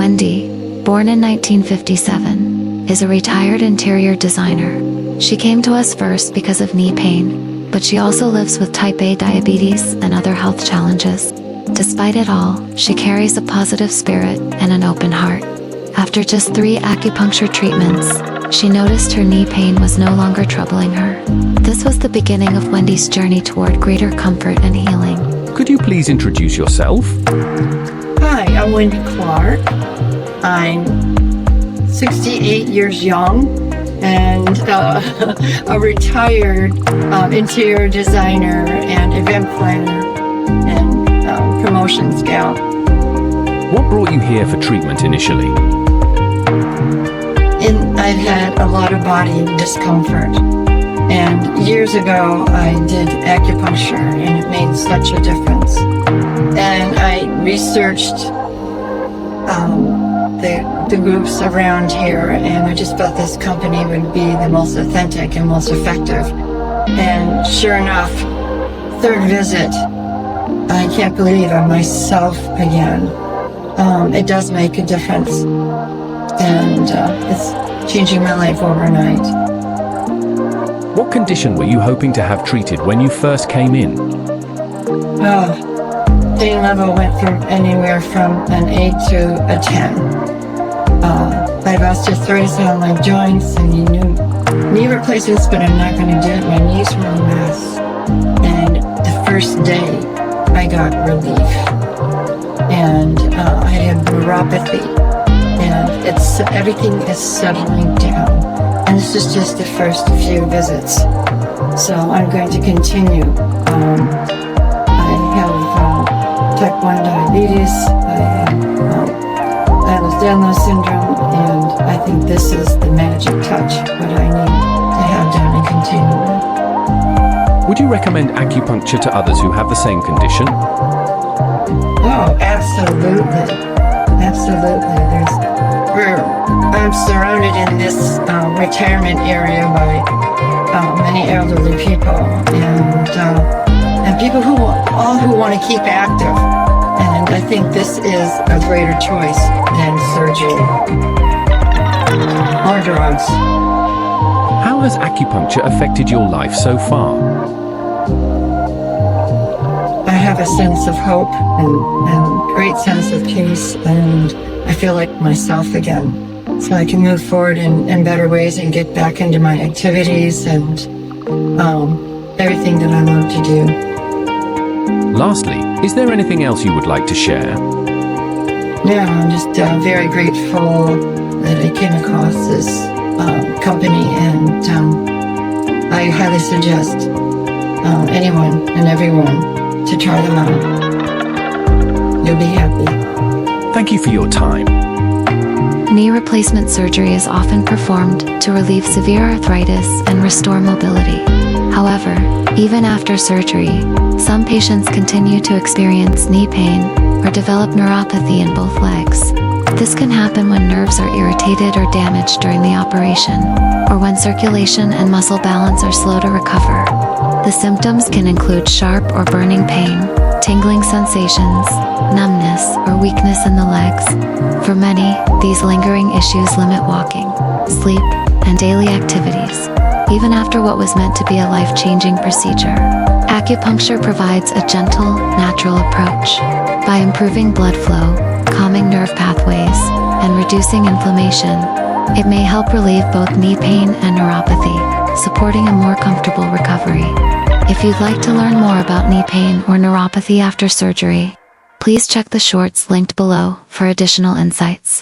Wendy, born in 1957, is a retired interior designer. She came to us first because of knee pain, but she also lives with type A diabetes and other health challenges. Despite it all, she carries a positive spirit and an open heart. After just 3 acupuncture treatments, she noticed her knee pain was no longer troubling her. This was the beginning of Wendy's journey toward greater comfort and healing. Could you please introduce yourself? Hi, I'm Wendy Clark. I'm 68 years young and a retired interior designer and event planner and promotions gal. What brought you here for treatment initially? I've had a lot of body discomfort, and years ago I did acupuncture and it made such a difference. And I researched the groups around here, and I just felt this company would be the most authentic and most effective. And sure enough, 3rd visit, I can't believe I'm myself again. It does make a difference, and it's changing my life overnight. What condition were you hoping to have treated when you first came in? Pain level went from anywhere from an 8 to a 10. I have osteoarthritis on my joints and knee replacements, but I'm not going to do it. My knees were a mess. And the first day, I got relief. And I had neuropathy. And everything is settling down. And this is just the first few visits. So I'm going to continue. I have type 1 diabetes, I have Ehlers-Danlos syndrome, and I think this is the magic touch, what I need to have done and continue with. Would you recommend acupuncture to others who have the same condition? Oh, absolutely. Absolutely. I'm surrounded in this retirement area by many elderly people and people who want to keep active. And I think this is a greater choice than surgery or drugs. How has acupuncture affected your life so far? I have a sense of hope and great sense of peace, and I feel like myself again. So I can move forward in better ways and get back into my activities and everything that I love to do. Lastly, is there anything else you would like to share? Yeah, I'm just very grateful that I came across this company, and I highly suggest anyone and everyone to try them out. You'll be happy. Thank you for your time. Knee replacement surgery is often performed to relieve severe arthritis and restore mobility. However, even after surgery, some patients continue to experience knee pain or develop neuropathy in both legs. This can happen when nerves are irritated or damaged during the operation, or when circulation and muscle balance are slow to recover. The symptoms can include sharp or burning pain, tingling sensations, numbness, or weakness in the legs. For many, these lingering issues limit walking, sleep, and daily activities, even after what was meant to be a life-changing procedure. Acupuncture provides a gentle, natural approach. By improving blood flow, calming nerve pathways, and reducing inflammation, it may help relieve both knee pain and neuropathy, supporting a more comfortable recovery. If you'd like to learn more about knee pain or neuropathy after surgery, please check the shorts linked below for additional insights.